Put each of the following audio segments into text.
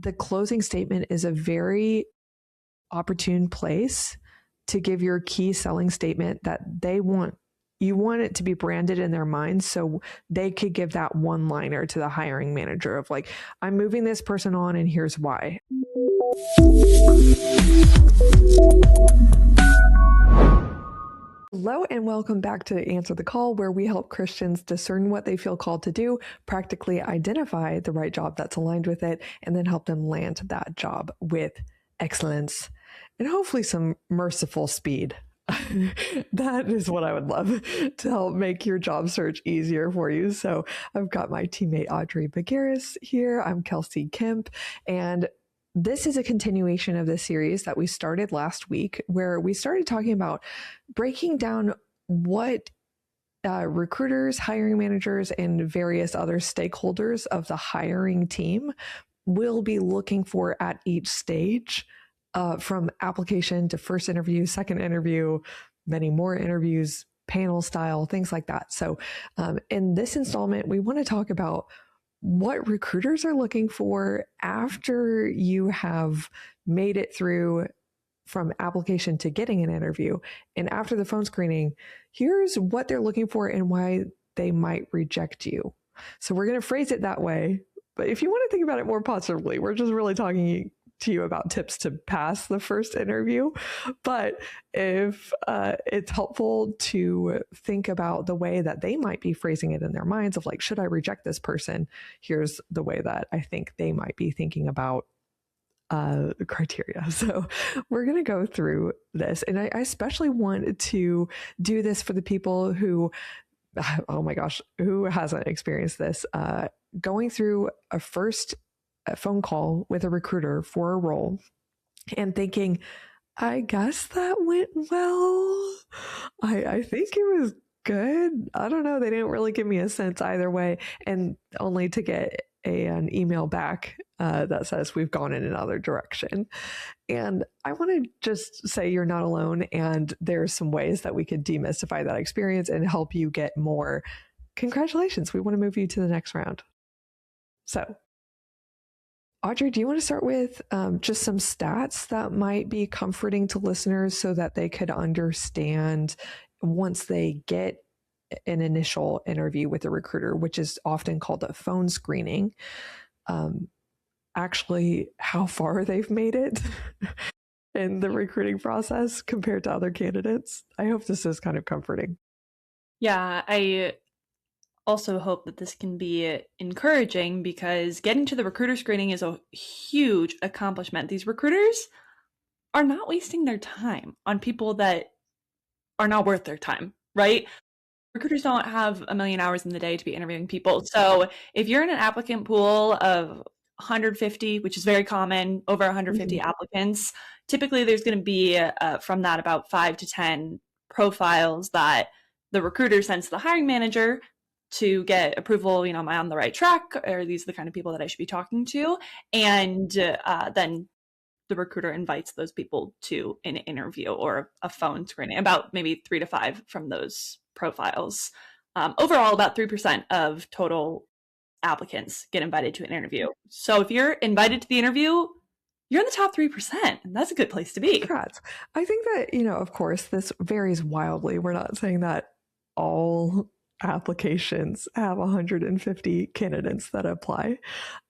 the closing statement is a very opportune place to give your key selling statement that you want it to be branded in their minds, so they could give that one-liner to the hiring manager of like, I'm moving this person on and here's why. Hello and welcome back to Answer the Call, where we help Christians discern what they feel called to do, practically identify the right job that's aligned with it, and then help them land that job with excellence and hopefully some merciful speed. That is what I would love to help make your job search easier for you. So I've got my teammate Audrey Bagaris here. I'm Kelsey Kemp, and this is a continuation of the series that we started last week, where we started talking about breaking down what recruiters, hiring managers, and various other stakeholders of the hiring team will be looking for at each stage, from application to first interview, second interview, many more interviews, panel style, things like that. So in this installment, we want to talk about what recruiters are looking for after you have made it through from application to getting an interview. And after the phone screening, here's what they're looking for and why they might reject you. So we're going to phrase it that way. But if you want to think about it more positively, we're just really talking to you about tips to pass the first interview. But if it's helpful to think about the way that they might be phrasing it in their minds of like, should I reject this person? Here's the way that I think they might be thinking about the criteria. So we're going to go through this. And I especially want to do this for the people who, oh my gosh, who hasn't experienced this? Going through a first phone call with a recruiter for a role and thinking, I guess that went well. I think it was good. I don't know. They didn't really give me a sense either way. And only to get an email back that says we've gone in another direction. And I want to just say you're not alone. And there's some ways that we could demystify that experience and help you get more. Congratulations. We want to move you to the next round. So Audrey, do you want to start with just some stats that might be comforting to listeners so that they could understand once they get an initial interview with a recruiter, which is often called a phone screening, actually how far they've made it in the recruiting process compared to other candidates? I hope this is kind of comforting. Yeah, I also hope that this can be encouraging, because getting to the recruiter screening is a huge accomplishment. These recruiters are not wasting their time on people that are not worth their time, right? Recruiters don't have a million hours in the day to be interviewing people. So if you're in an applicant pool of 150, which is very common, over 150 applicants, typically there's going to be from that about 5 to 10 profiles that the recruiter sends to the hiring manager to get approval. Am I on the right track? Or these are the kind of people that I should be talking to? And then the recruiter invites those people to an interview or a phone screening, about maybe 3 to 5 from those profiles. Overall, about 3% of total applicants get invited to an interview. So if you're invited to the interview, you're in the top 3%, and that's a good place to be. Congrats. I think that, of course, this varies wildly. We're not saying that all applications have 150 candidates that apply.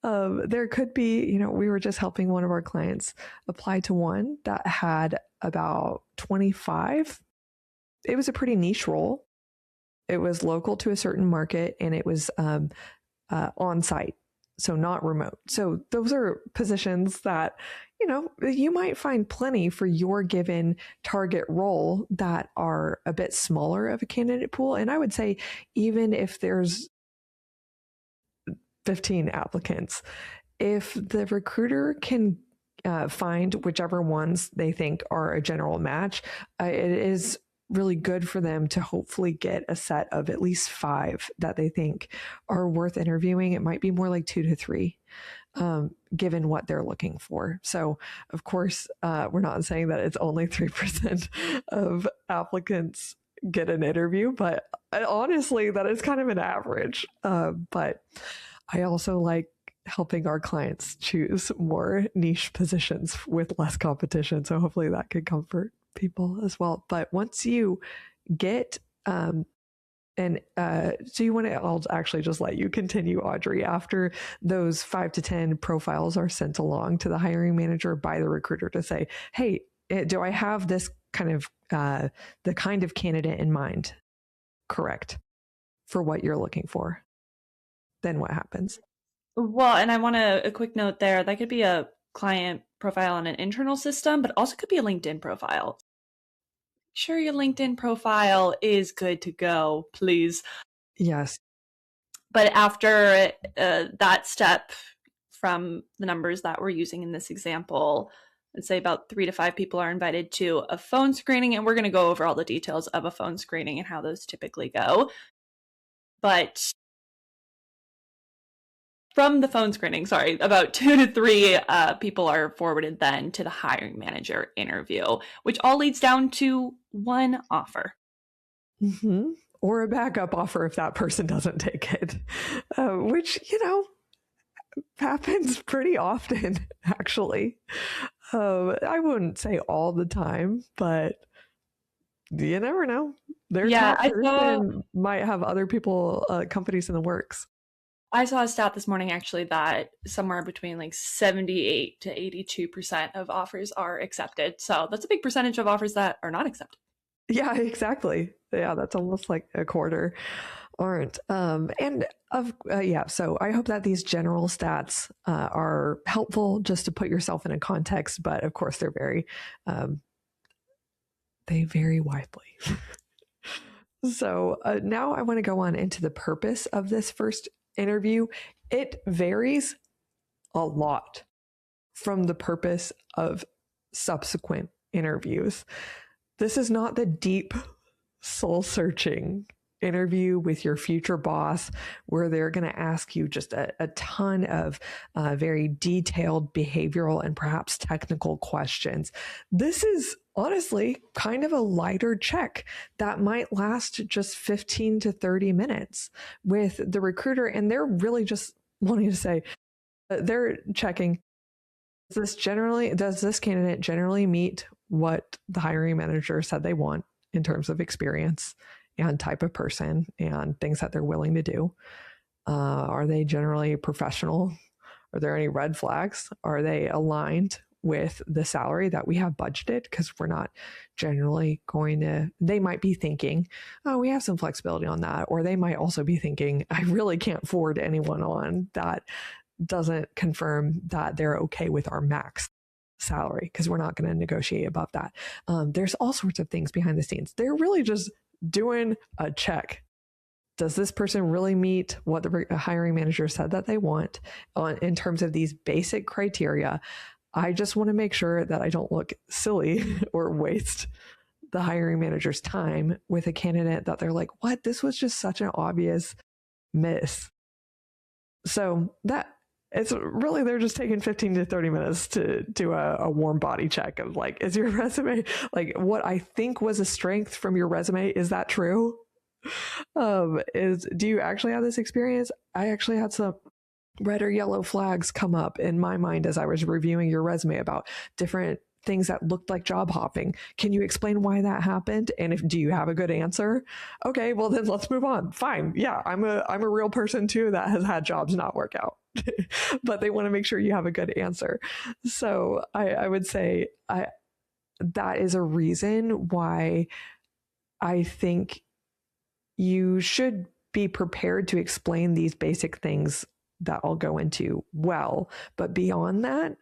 There could be, we were just helping one of our clients apply to one that had about 25. It was a pretty niche role. It was local to a certain market, and it was on site, so not remote. So those are positions that, you might find plenty for your given target role that are a bit smaller of a candidate pool. And I would say, even if there's 15 applicants, if the recruiter can find whichever ones they think are a general match, it is really good for them to hopefully get a set of at least 5 that they think are worth interviewing. It might be more like 2 to 3, given what they're looking for. So of course, we're not saying that it's only 3% of applicants get an interview, but honestly, that is kind of an average. But I also like helping our clients choose more niche positions with less competition. So hopefully that could comfort people as well. But once you get so you want to, I'll actually just let you continue, Audrey. After those 5 to 10 profiles are sent along to the hiring manager by the recruiter to say, hey, do I have this kind of the kind of candidate in mind correct for what you're looking for? Then what happens? Well, and I want a quick note there. That could be a client profile on an internal system, but also could be a LinkedIn profile. Sure, your LinkedIn profile is good to go, please. Yes. But after that step, from the numbers that we're using in this example, let's say about 3 to 5 people are invited to a phone screening, and we're going to go over all the details of a phone screening and how those typically go. But from the phone screening, about 2 to 3 people are forwarded then to the hiring manager interview, which all leads down to one offer. Mm-hmm. Or a backup offer if that person doesn't take it, which, happens pretty often, actually. I wouldn't say all the time, but you never know. Their top person might have other people, companies in the works. I saw a stat this morning, actually, that somewhere between like 78 to 82% of offers are accepted. So that's a big percentage of offers that are not accepted. Yeah, exactly. Yeah, that's almost like a quarter aren't. So I hope that these general stats are helpful just to put yourself in a context. But of course, they vary widely. So now I want to go on into the purpose of this first interview. It varies a lot from the purpose of subsequent interviews. This is not the deep, soul-searching interview with your future boss where they're going to ask you just a ton of very detailed behavioral and perhaps technical questions. This is honestly kind of a lighter check that might last just 15 to 30 minutes with the recruiter, and they're really just wanting to say, they're checking, does this candidate generally meet what the hiring manager said they want in terms of experience and type of person and things that they're willing to do? Are they generally professional? Are there any red flags? Are they aligned with the salary that we have budgeted? Because we're not generally going to, they might be thinking, oh, we have some flexibility on that. Or they might also be thinking, I really can't forward anyone on that doesn't confirm that they're okay with our max salary, because we're not going to negotiate above that. There's all sorts of things behind the scenes. They're really just doing a check. Does this person really meet what the hiring manager said that they want in terms of these basic criteria? I just want to make sure that I don't look silly or waste the hiring manager's time with a candidate that they're like, what? This was just such an obvious miss. So that it's really, they're just taking 15 to 30 minutes to do a warm body check of like, is your resume, like what I think was a strength from your resume, is that true? Do you actually have this experience? I actually had some red or yellow flags come up in my mind as I was reviewing your resume about different things that looked like job hopping. Can you explain why that happened? And do you have a good answer? Okay, well then let's move on. Fine. Yeah, I'm a real person too that has had jobs not work out. But they want to make sure you have a good answer. So I would say that is a reason why I think you should be prepared to explain these basic things that I'll go into well. But beyond that,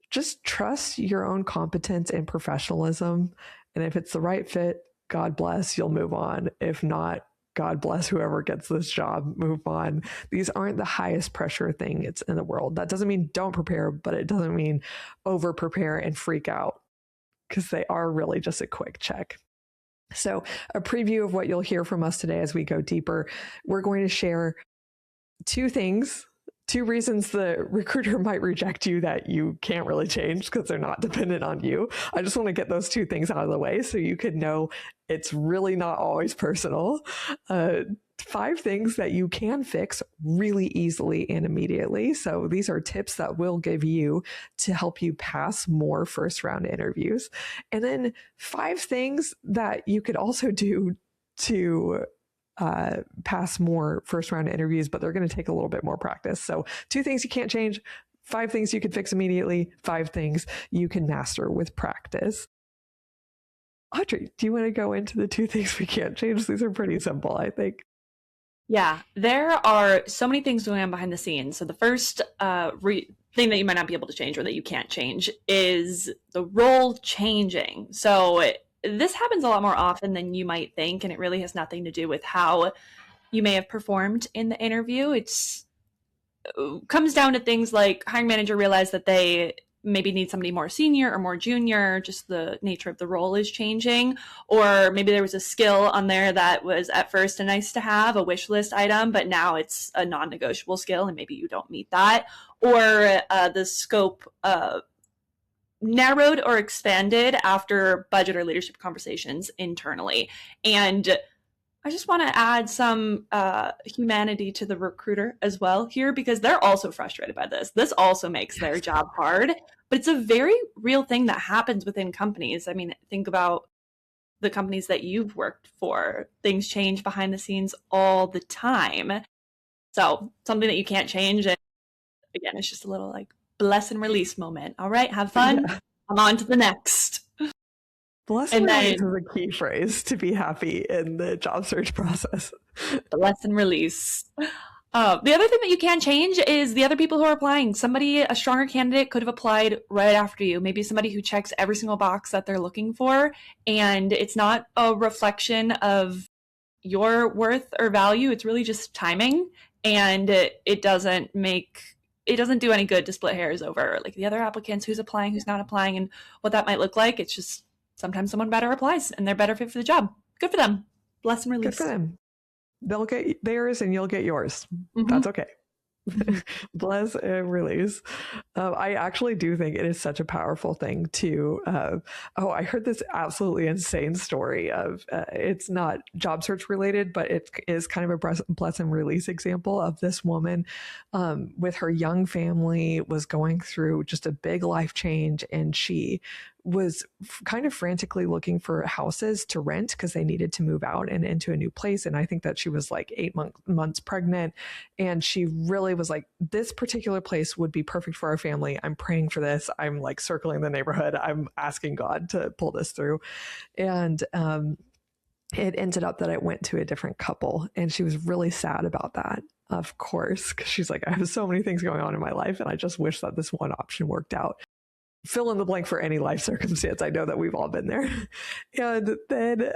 just trust your own competence and professionalism. And if it's the right fit, God bless, you'll move on. If not, God bless whoever gets this job, move on. These aren't the highest pressure thing it's in the world. That doesn't mean don't prepare, but it doesn't mean over prepare and freak out, because they are really just a quick check. So a preview of what you'll hear from us today as we go deeper. We're going to share 2 things 2 reasons the recruiter might reject you that you can't really change because they're not dependent on you. I just want to get those 2 things out of the way so you could know it's really not always personal. 5 things that you can fix really easily and immediately. So these are tips that we'll give you to help you pass more first round interviews. And then 5 things that you could also do to pass more first round interviews, but they're going to take a little bit more practice. So 2 things you can't change, 5 things you can fix immediately, 5 things you can master with practice. Audrey, do you want to go into the 2 things we can't change? These are pretty simple, I think. Yeah, there are so many things going on behind the scenes. So the first thing that you might not be able to change or that you can't change is the role changing. So this happens a lot more often than you might think, and it really has nothing to do with how you may have performed in the interview. It comes down to things like hiring manager realized that they maybe need somebody more senior or more junior, just the nature of the role is changing, or maybe there was a skill on there that was at first a nice to have, a wish list item, but now it's a non-negotiable skill and maybe you don't meet that, or the scope narrowed or expanded after budget or leadership conversations internally. And I just want to add some humanity to the recruiter as well here, because they're also frustrated by this. This also makes their job hard, but it's a very real thing that happens within companies. I mean, think about the companies that you've worked for. Things change behind the scenes all the time. So something that you can't change. And again, it's just a little like bless and release moment. All right, have fun. Yeah. I'm on to the next. Bless and release is a key phrase to be happy in the job search process. Bless and release. The other thing that you can change is the other people who are applying. Somebody, a stronger candidate, could have applied right after you. Maybe somebody who checks every single box that they're looking for, and it's not a reflection of your worth or value. It's really just timing, and it doesn't do any good to split hairs over like the other applicants, who's applying, who's not applying, and what that might look like. It's just sometimes someone better applies and they're better fit for the job. Good for them. Bless and release. Good for them. They'll get theirs and you'll get yours. Mm-hmm. That's okay. Bless and release. I actually do think it is such a powerful thing to, I heard this absolutely insane story of, it's not job search related, but it is kind of a bless and release example of this woman with her young family was going through just a big life change, and she was kind of frantically looking for houses to rent because they needed to move out and into a new place. And I think that she was like 8 months pregnant. And she really was like, this particular place would be perfect for our family. I'm praying for this. I'm like circling the neighborhood. I'm asking God to pull this through. And it ended up that it went to a different couple. And she was really sad about that, of course, because she's like, I have so many things going on in my life, and I just wish that this one option worked out. Fill in the blank for any life circumstance. I know that we've all been there. And then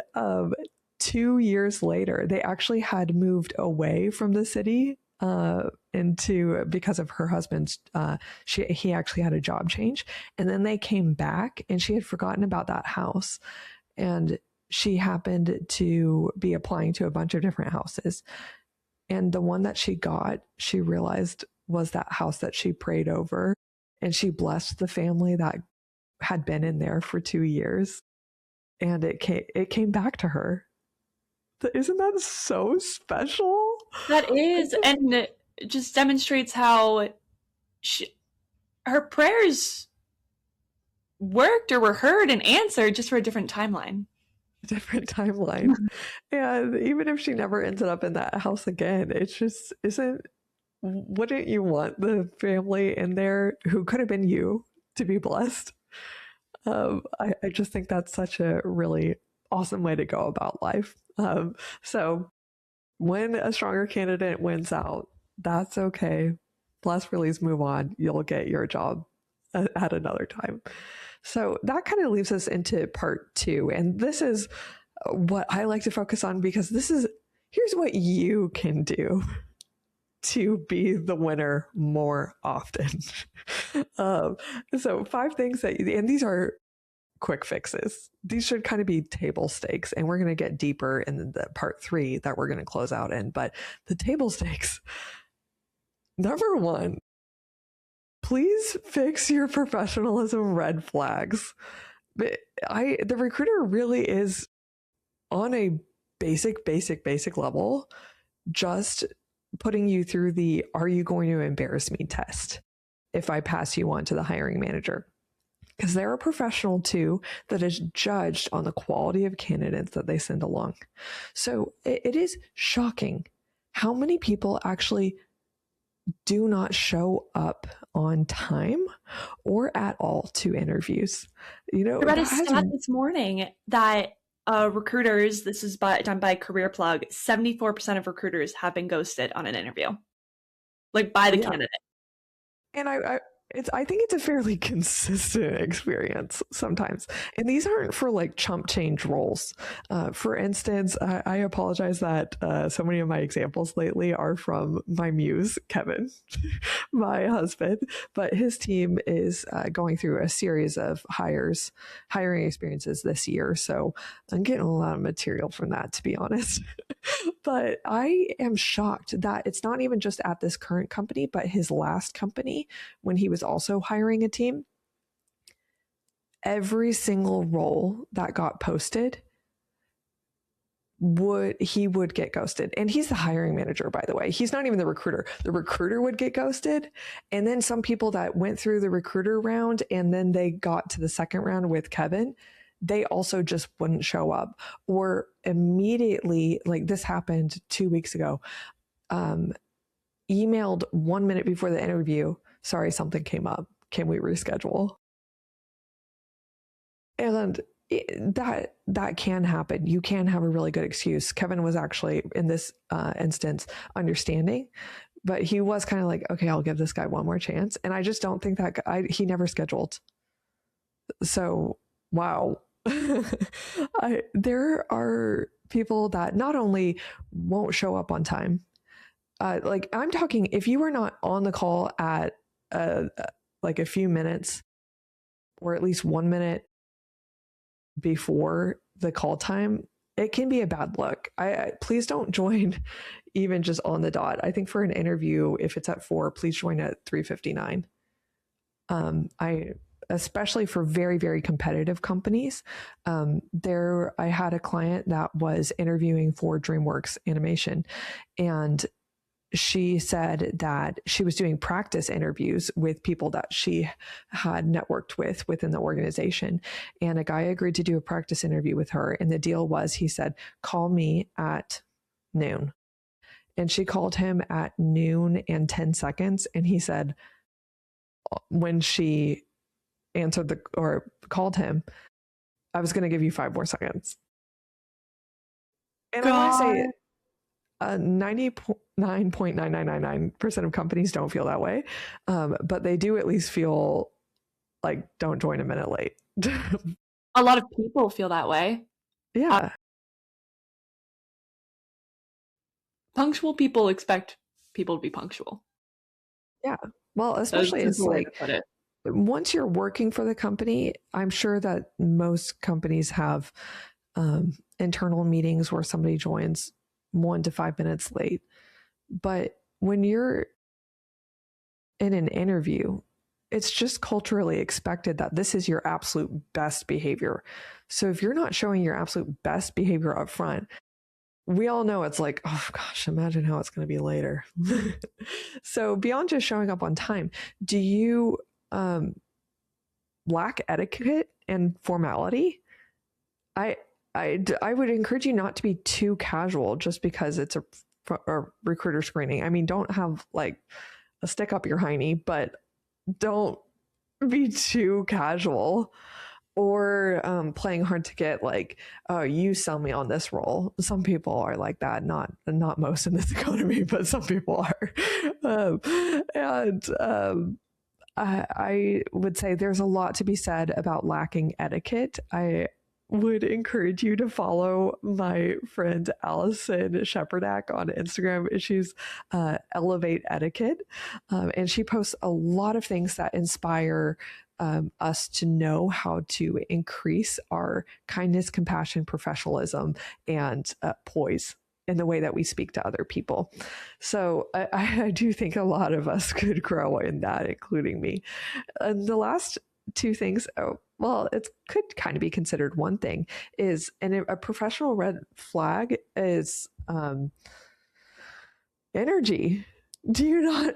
2 years later, they actually had moved away from the city because of her husband's, he actually had a job change. And then they came back, and she had forgotten about that house. And she happened to be applying to a bunch of different houses. And the one that she got, she realized was that house that she prayed over. And she blessed the family that had been in there for 2 years. And it came back to her. Isn't that so special? That is. And it just demonstrates how her prayers worked or were heard and answered, just for a different timeline. And even if she never ended up in that house again, it just isn't. Wouldn't you want the family in there who could have been you to be blessed? I just think that's such a really awesome way to go about life. So when a stronger candidate wins out, that's okay. Bless, release, move on. You'll get your job at another time. So that kind of leaves us into part 2. And this is what I like to focus on, because here's what you can do to be the winner more often. So 5 things and these are quick fixes. These should kind of be table stakes, and we're going to get deeper in the part 3 that we're going to close out in. But the table stakes, Number one, please fix your professionalism red flags. The recruiter really is on a basic level, just putting you through the "are you going to embarrass me" test if I pass you on to the hiring manager. Because they're a professional too that is judged on the quality of candidates that they send along. So it is shocking how many people actually do not show up on time or at all to interviews. I read a stat this morning that recruiters, this is done by Career Plug, 74% of recruiters have been ghosted on an interview, like by the candidate. And I think it's a fairly consistent experience sometimes. And these aren't for like chump change roles. For instance, I apologize that so many of my examples lately are from my muse, Kevin, my husband, but his team is going through a series of hiring experiences this year. So I'm getting a lot of material from that, to be honest. But I am shocked that it's not even just at this current company, but his last company, when he was also hiring a team, every single role that got posted he would get ghosted. And he's the hiring manager, by the way. He's not even the recruiter. The recruiter would get ghosted. And then some people that went through the recruiter round and then they got to the second round with Kevin, they also just wouldn't show up, or immediately, like this happened 2 weeks ago, emailed 1 minute before the interview, "Sorry, something came up. Can we reschedule?" And that can happen. You can have a really good excuse. Kevin was actually, in this instance, understanding, but he was kind of like, "Okay, I'll give this guy one more chance." And I just don't think that he never scheduled. So, wow. There are people that not only won't show up on time, like I'm talking, if you are not on the call at like a few minutes or at least 1 minute before the call time, it can be a bad look. Please don't join even just on the dot. I think for an interview, if it's at 4, please join at 3:59. Especially for very, very competitive companies. I had a client that was interviewing for DreamWorks Animation, and she said that she was doing practice interviews with people that she had networked with within the organization. And a guy agreed to do a practice interview with her. And the deal was, he said, "Call me at noon." And she called him at noon and 10 seconds. And he said, when she answered or called him, "I was going to give you 5 more seconds." And I want to say 99.9999% of companies don't feel that way. But they do at least feel like, don't join a minute late. A lot of people feel that way. Yeah. Punctual people expect people to be punctual. Yeah. Well, especially it's like, once you're working for the company, I'm sure that most companies have internal meetings where somebody joins 1 to 5 minutes late. But when you're in an interview, it's just culturally expected that this is your absolute best behavior. So if you're not showing your absolute best behavior up front, we all know it's like, oh gosh, imagine how it's going to be later. So beyond just showing up on time, do you lack etiquette and formality? I would encourage you not to be too casual just because it's a recruiter screening. I mean, don't have like a stick up your hiney, but don't be too casual or playing hard to get, like, "Oh, you sell me on this role." Some people are like that, not most in this economy, but some people are. I would say there's a lot to be said about lacking etiquette. I would encourage you to follow my friend Allison Shepardak on Instagram. She's Elevate Etiquette, and she posts a lot of things that inspire us to know how to increase our kindness, compassion, professionalism, and poise in the way that we speak to other people. So I do think a lot of us could grow in that, including me. And the last two things, well, it could kind of be considered one thing, is, and a professional red flag is energy. Do you not,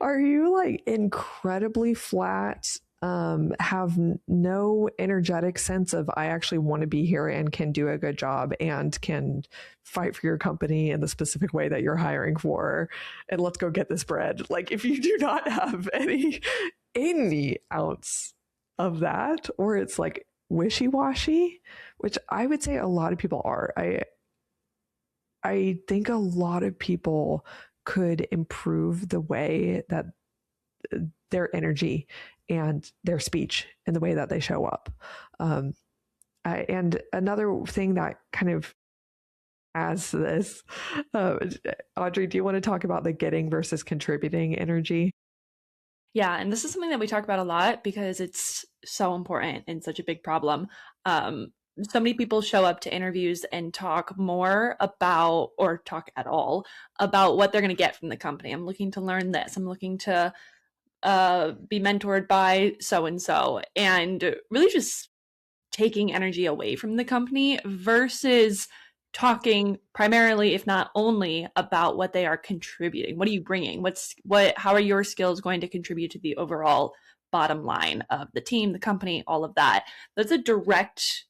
are you like incredibly flat, have no energetic sense of, I actually want to be here and can do a good job and can fight for your company in the specific way that you're hiring for, and let's go get this bread? Like, if you do not have any ounce of that, or it's like wishy-washy, which I would say a lot of people are. I think a lot of people could improve the way that their energy and their speech and the way that they show up. And another thing that kind of adds to this, Audrey, do you want to talk about the getting versus contributing energy? Yeah, and this is something that we talk about a lot because it's so important and such a big problem. So many people show up to interviews and talk more about, or talk at all, about what they're going to get from the company. I'm looking to learn this. I'm looking to be mentored by so-and-so, and really just taking energy away from the company versus talking primarily, if not only, about what they are contributing. What are you bringing? How are your skills going to contribute to the overall bottom line of the team, the company, all of that? That's a direct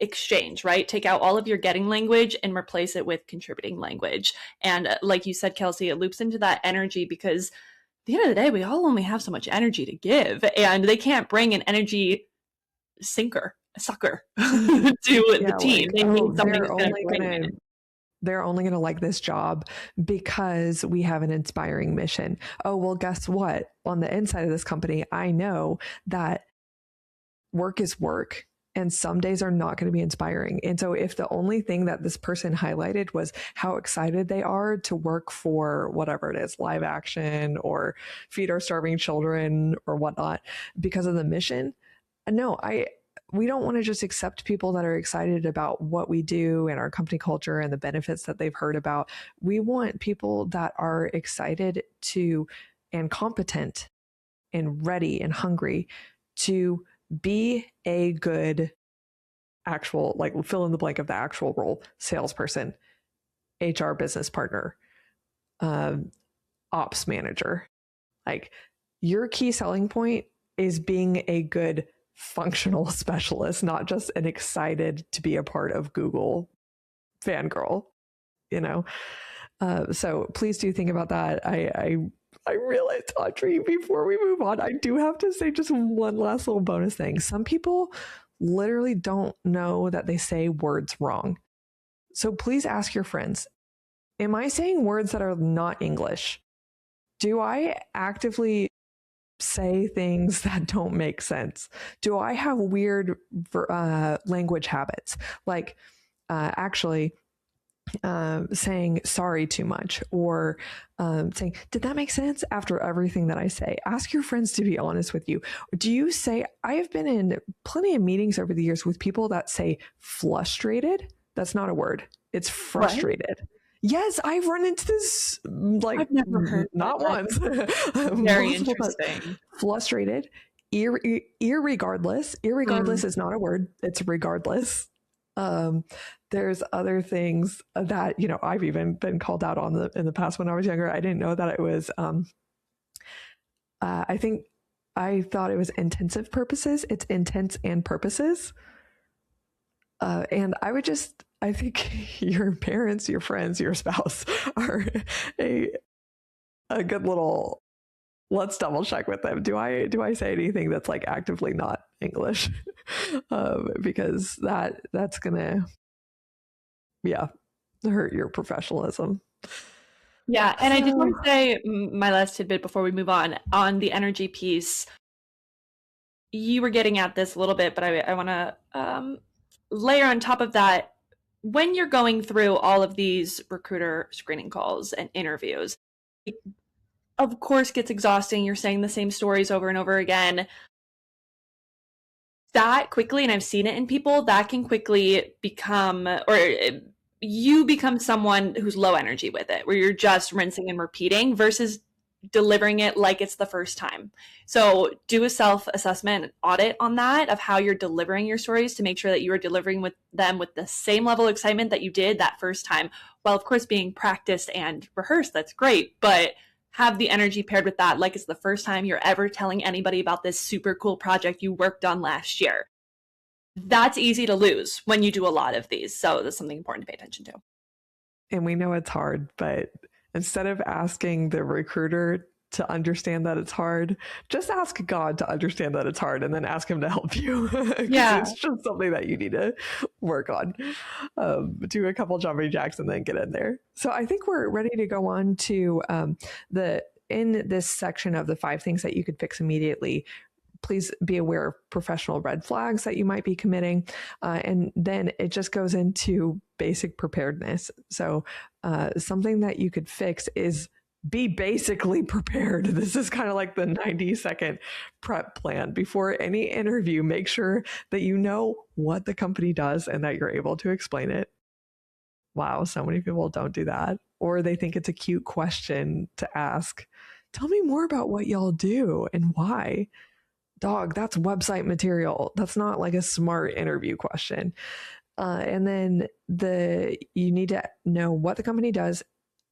exchange, right? Take out all of your getting language and replace it with contributing language. And like you said, Kelsey, it loops into that energy, because at the end of the day, we all only have so much energy to give, and they can't bring an energy sucker to the team. Like, they need something that's going to bring it. They're only going to like this job because we have an inspiring mission. Oh, well, guess what? On the inside of this company, I know that work is work, and some days are not going to be inspiring. And so if the only thing that this person highlighted was how excited they are to work for whatever it is, live action or feed our starving children or whatnot, because of the mission, no, we don't want to just accept people that are excited about what we do and our company culture and the benefits that they've heard about. We want people that are excited to, and competent and ready and hungry to be a good actual, like, fill in the blank of the actual role: salesperson, HR business partner, ops manager. Like, your key selling point is being a good functional specialist, not just an excited to be a part of Google fangirl, you know? So please do think about that. I realized, Audrey, before we move on, I do have to say just one last little bonus thing. Some people literally don't know that they say words wrong. So please ask your friends, am I saying words that are not English? Do I actively say things that don't make sense? Do I have weird language habits? Like actually saying sorry too much, or saying, did that make sense, after everything that I say? Ask your friends to be honest with you. Do you say, I have been in plenty of meetings over the years with people that say frustrated. That's not a word. It's frustrated. What? Yes, I've run into this, like, I've never heard not once. Very interesting. Frustrated, irregardless. Irregardless is not a word. It's regardless. There's other things that, you know, I've even been called out on in the past when I was younger. I didn't know that it was, I think I thought it was intensive purposes. It's intents and purposes. And I think your parents, your friends, your spouse are a good little, let's double check with them. Do I say anything that's like actively not English? Because that's gonna, hurt your professionalism. Yeah, and I just want to say my last tidbit before we move on the energy piece. You were getting at this a little bit, but I want to layer on top of that. When you're going through all of these recruiter screening calls and interviews, it of course gets exhausting. You're saying the same stories over and over again. That quickly, and I've seen it in people, that can quickly become, or you become someone who's low energy with it, where you're just rinsing and repeating versus delivering it like it's the first time. So do a self-assessment audit on that of how you're delivering your stories to make sure that you are delivering with them with the same level of excitement that you did that first time. While of course being practiced and rehearsed, that's great, but have the energy paired with that like it's the first time you're ever telling anybody about this super cool project you worked on last year. That's easy to lose when you do a lot of these. So that's something important to pay attention to. And we know it's hard, but instead of asking the recruiter to understand that it's hard, just ask God to understand that it's hard and then ask him to help you. Yeah. It's just something that you need to work on. Do a couple jumping jacks and then get in there. So I think we're ready to go on to in this section of the 5 things that you could fix immediately. Please be aware of professional red flags that you might be committing. And then it just goes into basic preparedness. So something that you could fix is be basically prepared. This is kind of like the 90-second prep plan. Before any interview, make sure that you know what the company does and that you're able to explain it. Wow, so many people don't do that. Or they think it's a cute question to ask. Tell me more about what y'all do and why. Dog, that's website material. That's not like a smart interview question. And then you need to know what the company does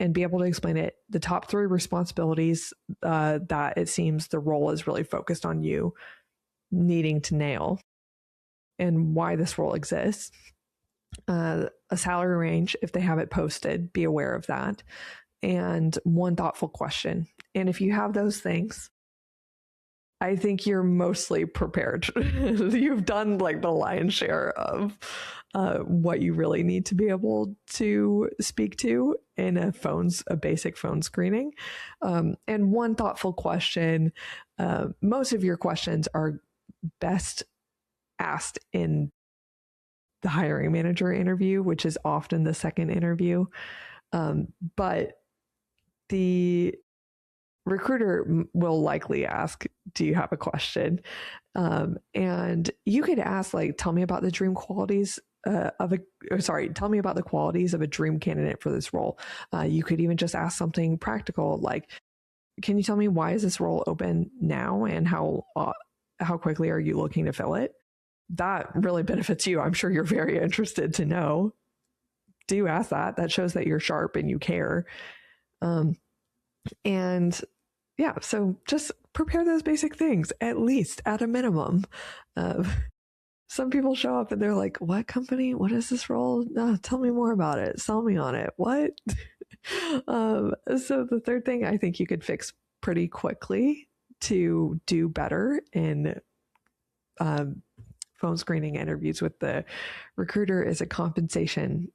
and be able to explain it. The top 3 responsibilities that it seems the role is really focused on you needing to nail, and why this role exists. A salary range, if they have it posted, be aware of that. And one thoughtful question. And if you have those things, I think you're mostly prepared. You've done like the lion's share of what you really need to be able to speak to in a basic phone screening. And one thoughtful question, most of your questions are best asked in the hiring manager interview, which is often the second interview. But the recruiter will likely ask, do you have a question? And you could ask, like, tell me about the dream qualities tell me about the qualities of a dream candidate for this role. You could even just ask something practical, like, can you tell me why is this role open now and how quickly are you looking to fill it? That really benefits you. I'm sure you're very interested to know. Do ask that. That shows that you're sharp and you care. And yeah, so just prepare those basic things, at least at a minimum. Some people show up and they're like, what company? What is this role? Tell me more about it. Sell me on it. What? So the third thing I think you could fix pretty quickly to do better in phone screening interviews with the recruiter is a compensation.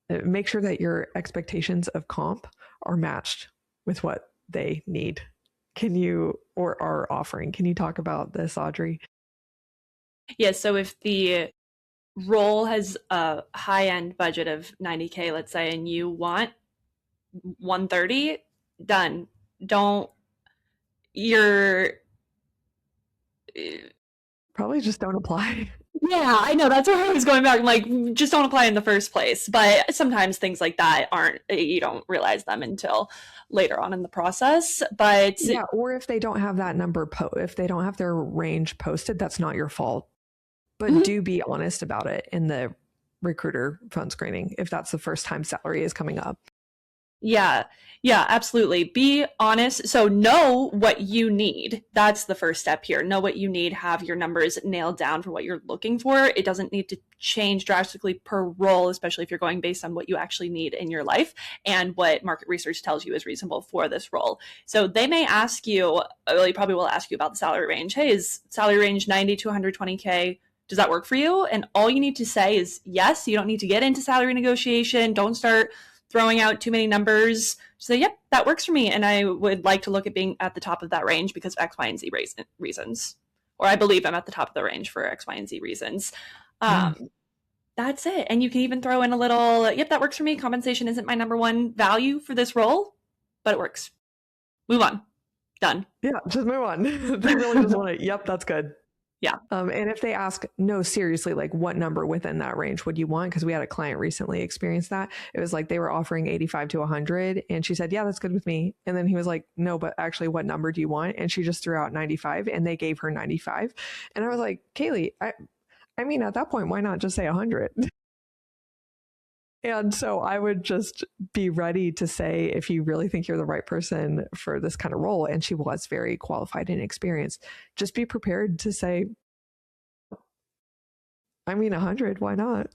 Make sure that your expectations of comp are matched with what they need. Can you, or are offering? Can you talk about this, Audrey? Yeah, so if the role has a high-end budget of 90K, let's say, and you want 130, done. Probably just don't apply. Yeah, I know. That's where I was going back. Like, just don't apply in the first place. But sometimes things like that you don't realize them until later on in the process. But yeah, or if they don't have that number, if they don't have their range posted, that's not your fault. But do be honest about it in the recruiter phone screening if that's the first time salary is coming up. Yeah, absolutely. Be honest. So know what you need. That's the first step here. Know what you need, have your numbers nailed down for what you're looking for. It doesn't need to change drastically per role, especially if you're going based on what you actually need in your life and what market research tells you is reasonable for this role. So they may ask you, well, you probably will ask you about the salary range. Hey, is salary range 90 to 120K? Does that work for you? And all you need to say is yes. You don't need to get into salary negotiation. Don't start throwing out too many numbers. Say, yep, that works for me. And I would like to look at being at the top of that range because of X, Y, and Z reasons. Or I believe I'm at the top of the range for X, Y, and Z reasons. That's it. And you can even throw in a little, yep, that works for me. Compensation isn't my number one value for this role, but it works. Move on. Done. Yeah, just move on. They really just want to, yep, that's good. Yeah. And if they ask, no, seriously, like what number within that range would you want? Because we had a client recently experience that. It was like they were offering 85 to 100. And she said, yeah, that's good with me. And then he was like, no, but actually, what number do you want? And she just threw out 95 and they gave her 95. And I was like, Kaylee, I mean, at that point, why not just say 100? And so I would just be ready to say, if you really think you're the right person for this kind of role, and she was very qualified and experienced, just be prepared to say, I mean, 100, why not?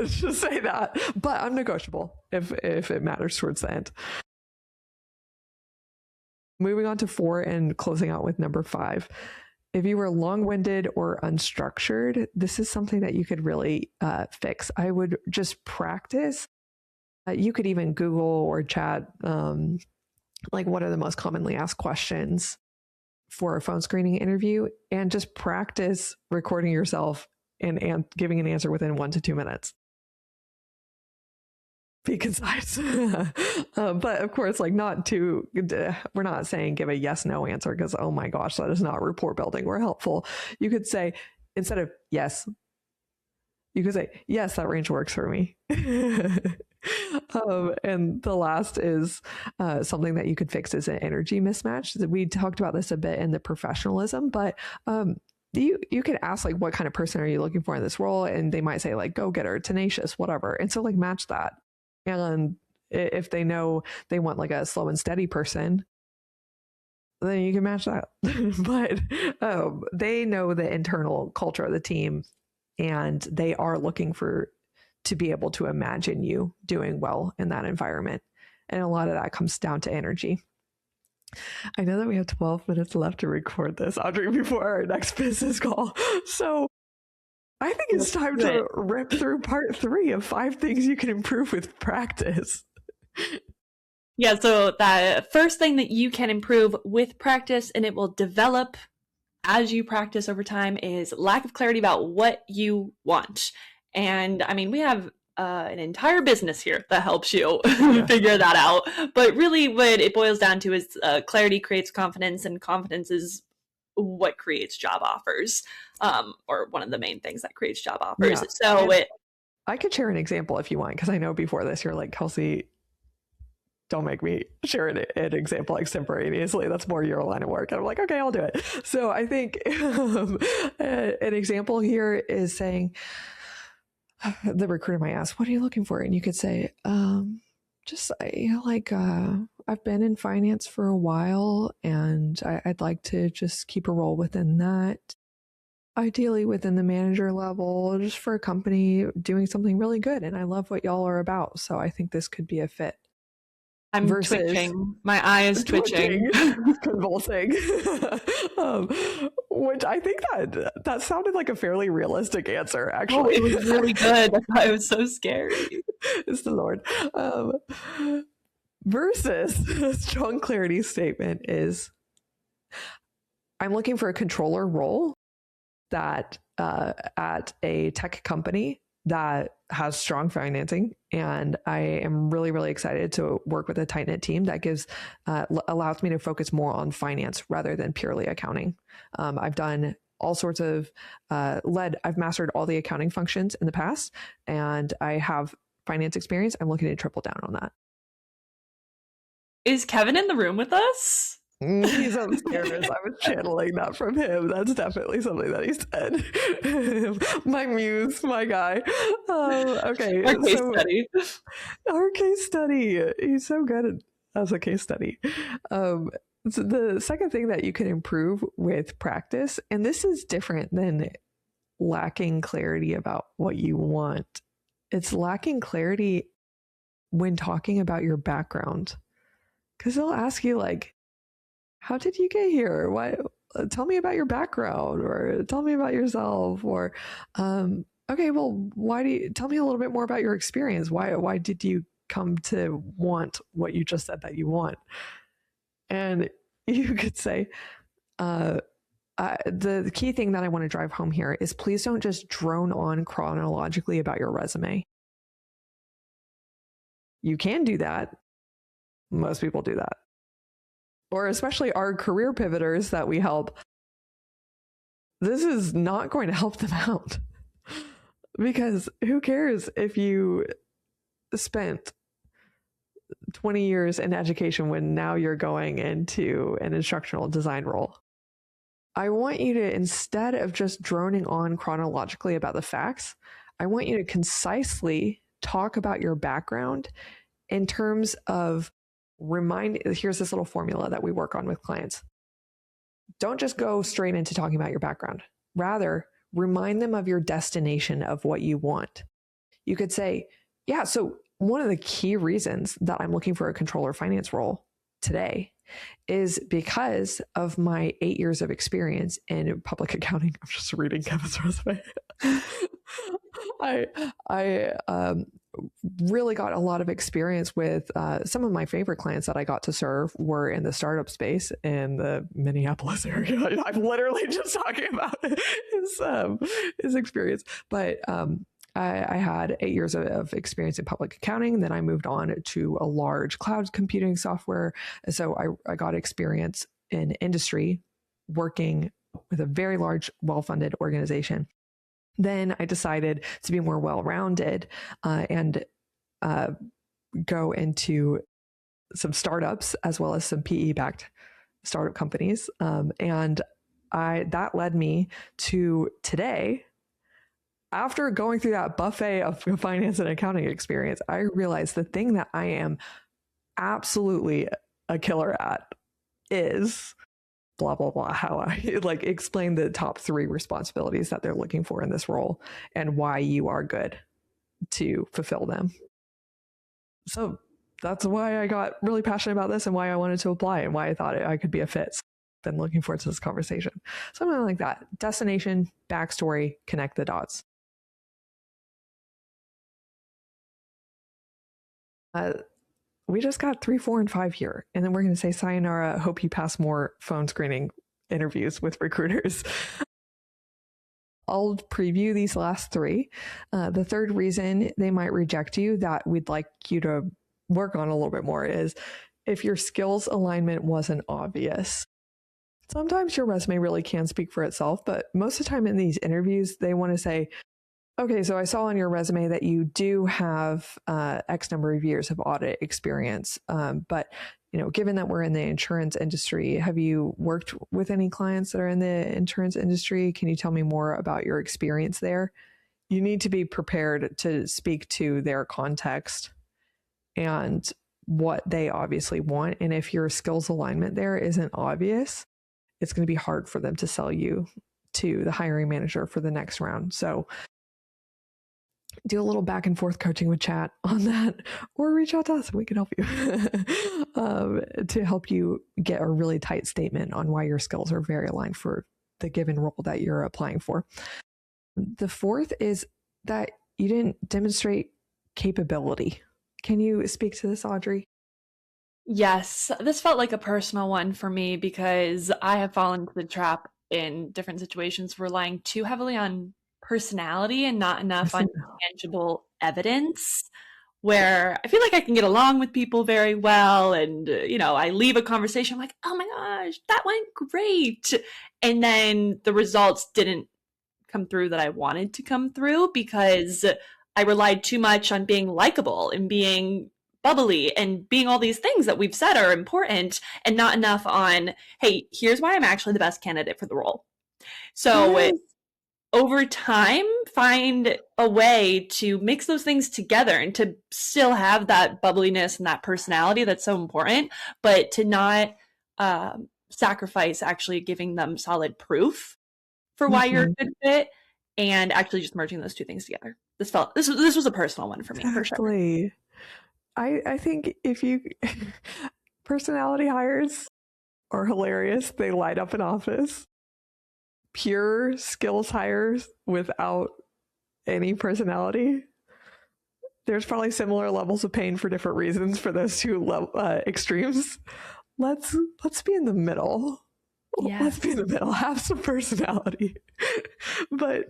Just say that. But I'm negotiable if it matters towards the end. Moving on to 4 and closing out with number 5. If you were long-winded or unstructured, this is something that you could really fix. I would just practice. You could even Google or chat, like what are the most commonly asked questions for a phone screening interview, and just practice recording yourself and giving an answer within 1 to 2 minutes. Be concise. But of course, like we're not saying give a yes, no answer, because oh my gosh, that is not rapport building or helpful. You could say, instead of yes, you could say, yes, that range works for me. And the last is something that you could fix is an energy mismatch. We talked about this a bit in the professionalism, but you could ask like, what kind of person are you looking for in this role? And they might say like, go getter, tenacious, whatever. And so like match that. And if they know they want like a slow and steady person, then you can match that. But they know the internal culture of the team, and they are looking to be able to imagine you doing well in that environment. And a lot of that comes down to energy. I know that we have 12 minutes left to record this, Audrey, before our next business call. So I think it's time to rip through part 3 of 5 things you can improve with practice. Yeah, so the first thing that you can improve with practice, and it will develop as you practice over time, is lack of clarity about what you want. And I mean, we have an entire business here that helps you figure that out. But really what it boils down to is clarity creates confidence, and confidence is what creates job offers, or one of the main things that creates job offers. Yeah. So I could share an example if you want, because I know before this you're like, Kelsey, don't make me share an example extemporaneously. That's more your line of work. And I'm like, okay, I'll do it. So I think an example here is saying, the recruiter might ask, what are you looking for? And you could say, just I've been in finance for a while, and I'd like to just keep a role within that. Ideally within the manager level, just for a company doing something really good. And I love what y'all are about. So I think this could be a fit. I'm twitching. My eye is twitching. Convulsing. Which I think that sounded like a fairly realistic answer, actually. Oh, it was really good. I thought it was so scary. It's the Lord. Versus a strong clarity statement is, I'm looking for a controller role that at a tech company that has strong financing, and I am really, really excited to work with a tight-knit team that allows me to focus more on finance rather than purely accounting. I've done all sorts of I've mastered all the accounting functions in the past, and I have finance experience. I'm looking to triple down on that. Is Kevin in the room with us? He's upstairs. I was channeling that from him. That's definitely something that he said. My muse, my guy. Okay. Our case study. Our case study. He's so good as a case study. So the second thing that you can improve with practice, and this is different than lacking clarity about what you want. It's lacking clarity when talking about your background. Because they'll ask you like, how did you get here? Why? Tell me about your background, or tell me about yourself, or okay, well, tell me a little bit more about your experience? Why did you come to want what you just said that you want? And you could say, the key thing that I want to drive home here is, please don't just drone on chronologically about your resume. You can do that. Most people do that. Or especially our career pivoters that we help, this is not going to help them out. Because who cares if you spent 20 years in education when now you're going into an instructional design role? I want you to, instead of just droning on chronologically about the facts, I want you to concisely talk about your background in terms of here's this little formula that we work on with clients. Don't just go straight into talking about your background. Rather, remind them of your destination of what you want. You could say, yeah, so one of the key reasons that I'm looking for a controller finance role today is because of my 8 years of experience in public accounting. I'm just reading Kevin's resume. I really got a lot of experience with some of my favorite clients that I got to serve were in the startup space in the Minneapolis area. I'm literally just talking about his experience, but I had 8 years of experience in public accounting. Then I moved on to a large cloud computing software. So I got experience in industry working with a very large, well-funded organization. Then I decided to be more well-rounded and go into some startups as well as some PE-backed startup companies. And that led me to today. After going through that buffet of finance and accounting experience, I realized the thing that I am absolutely a killer at is blah, blah, blah, how I like explain the top 3 responsibilities that they're looking for in this role and why you are good to fulfill them. So that's why I got really passionate about this and why I wanted to apply and why I thought I could be a fit. So I've been looking forward to this conversation. Something like that. Destination, backstory, connect the dots. We just got 3, 4, and 5 here. And then we're going to say, sayonara, hope you pass more phone screening interviews with recruiters. I'll preview these last 3. The third reason they might reject you that we'd like you to work on a little bit more is if your skills alignment wasn't obvious. Sometimes your resume really can speak for itself, but most of the time in these interviews, they want to say, okay, so I saw on your resume that you do have X number of years of audit experience, but given that we're in the insurance industry, have you worked with any clients that are in the insurance industry? Can you tell me more about your experience there? You need to be prepared to speak to their context and what they obviously want. And if your skills alignment there isn't obvious, it's going to be hard for them to sell you to the hiring manager for the next round. So do a little back and forth coaching with chat on that, or reach out to us and we can help you to help you get a really tight statement on why your skills are very aligned for the given role that you're applying for. The fourth is that you didn't demonstrate capability. Can you speak to this, Audrey? Yes, this felt like a personal one for me because I have fallen into the trap in different situations relying too heavily on personality and not enough on tangible evidence, where I feel like I can get along with people very well. And, I leave a conversation, I'm like, oh my gosh, that went great. And then the results didn't come through that I wanted to come through because I relied too much on being likable and being bubbly and being all these things that we've said are important and not enough on, hey, here's why I'm actually the best candidate for the role. So over time, find a way to mix those things together and to still have that bubbliness and that personality that's so important, but to not sacrifice actually giving them solid proof for why you're a good fit and actually just merging those two things together. This was a personal one for me, for sure. I think if you personality hires are hilarious. They light up an office. Pure skills hires without any personality, there's probably similar levels of pain for different reasons for those two extremes. Let's be in the middle. Yes. Let's be in the middle. Have some personality, but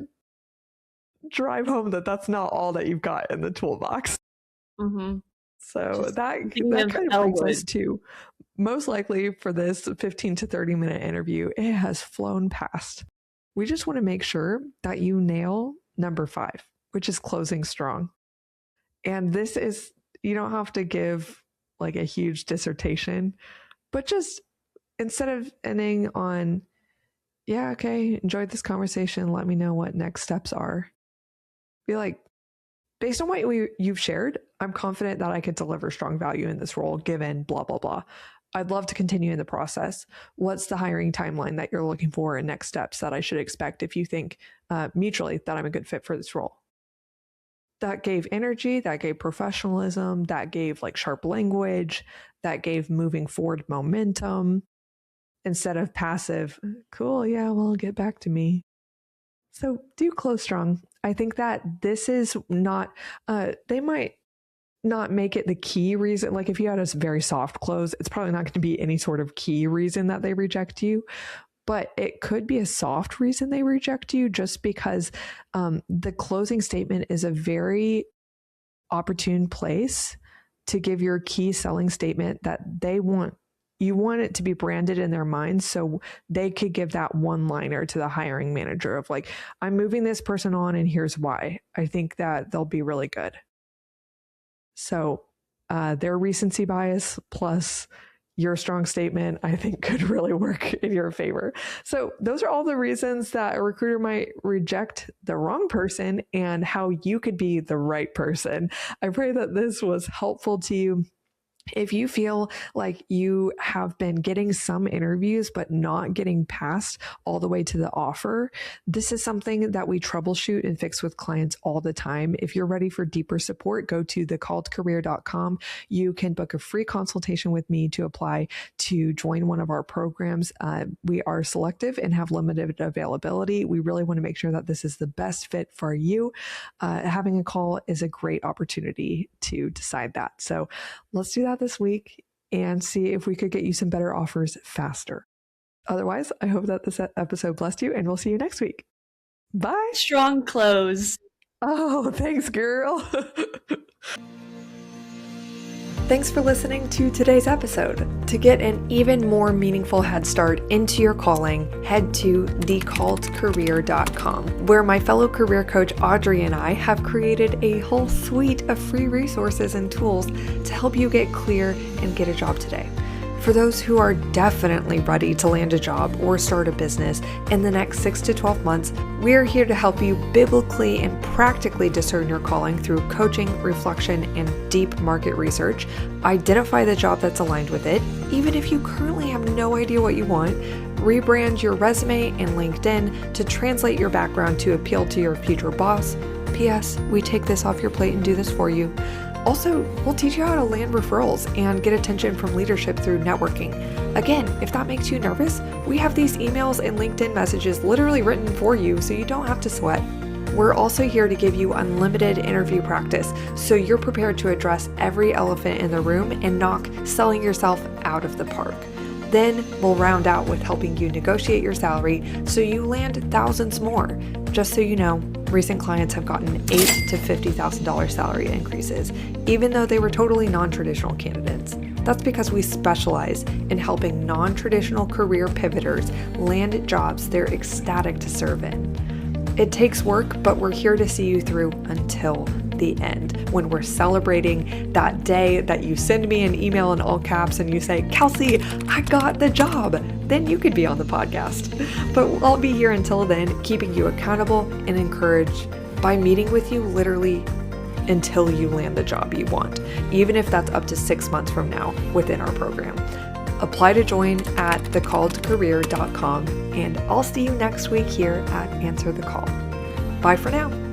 drive home that that's not all that you've got in the toolbox. Mm-hmm. So just that kind of brings us to most likely for this 15 to 30 minute interview, it has flown past. We just want to make sure that you nail number 5, which is closing strong. And this is, you don't have to give like a huge dissertation, but just instead of ending on, yeah, okay, enjoyed this conversation, let me know what next steps are, be like, based on what you've shared, I'm confident that I could deliver strong value in this role given blah, blah, blah. I'd love to continue in the process. What's the hiring timeline that you're looking for and next steps that I should expect if you think mutually that I'm a good fit for this role? That gave energy, that gave professionalism, that gave like sharp language, that gave moving forward momentum instead of passive, cool, yeah, well, get back to me. So do close strong. I think that this is not, they might not make it the key reason. Like if you had a very soft close, it's probably not going to be any sort of key reason that they reject you, but it could be a soft reason they reject you just because the closing statement is a very opportune place to give your key selling statement that they want. You want it to be branded in their minds so they could give that one-liner to the hiring manager of like, I'm moving this person on and here's why. I think that they'll be really good. So their recency bias plus your strong statement, I think could really work in your favor. So those are all the reasons that a recruiter might reject the wrong person and how you could be the right person. I pray that this was helpful to you. If you feel like you have been getting some interviews but not getting past all the way to the offer, this is something that we troubleshoot and fix with clients all the time. If you're ready for deeper support, go to thecalledcareer.com. You can book a free consultation with me to apply to join one of our programs. We are selective and have limited availability. We really want to make sure that this is the best fit for you. Having a call is a great opportunity to decide that. So let's do that this week and see if we could get you some better offers faster. Otherwise, I hope that this episode blessed you and we'll see you next week. Bye. Strong close. Oh, thanks, girl. Thanks for listening to today's episode. To get an even more meaningful head start into your calling, head to thecalledcareer.com, where my fellow career coach Audrey and I have created a whole suite of free resources and tools to help you get clear and get a job today. For those who are definitely ready to land a job or start a business in the next 6 to 12 months, we're here to help you biblically and practically discern your calling through coaching, reflection, and deep market research, identify the job that's aligned with it, even if you currently have no idea what you want, rebrand your resume and LinkedIn to translate your background to appeal to your future boss. P.S. We take this off your plate and do this for you. Also, we'll teach you how to land referrals and get attention from leadership through networking. Again, if that makes you nervous, we have these emails and LinkedIn messages literally written for you so you don't have to sweat. We're also here to give you unlimited interview practice so you're prepared to address every elephant in the room and knock selling yourself out of the park. Then we'll round out with helping you negotiate your salary so you land thousands more. Just so you know, recent clients have gotten $8,000 to $50,000 salary increases, even though they were totally non-traditional candidates. That's because we specialize in helping non-traditional career pivoters land jobs they're ecstatic to serve in. It takes work, but we're here to see you through until the end, when we're celebrating that day that you send me an email in all caps and you say, Kelsey, I got the job. Then you could be on the podcast. But I'll be here until then, keeping you accountable and encouraged by meeting with you literally until you land the job you want, even if that's up to 6 months from now within our program. Apply to join at thecalledcareer.com, and I'll see you next week here at Answer the Call. Bye for now.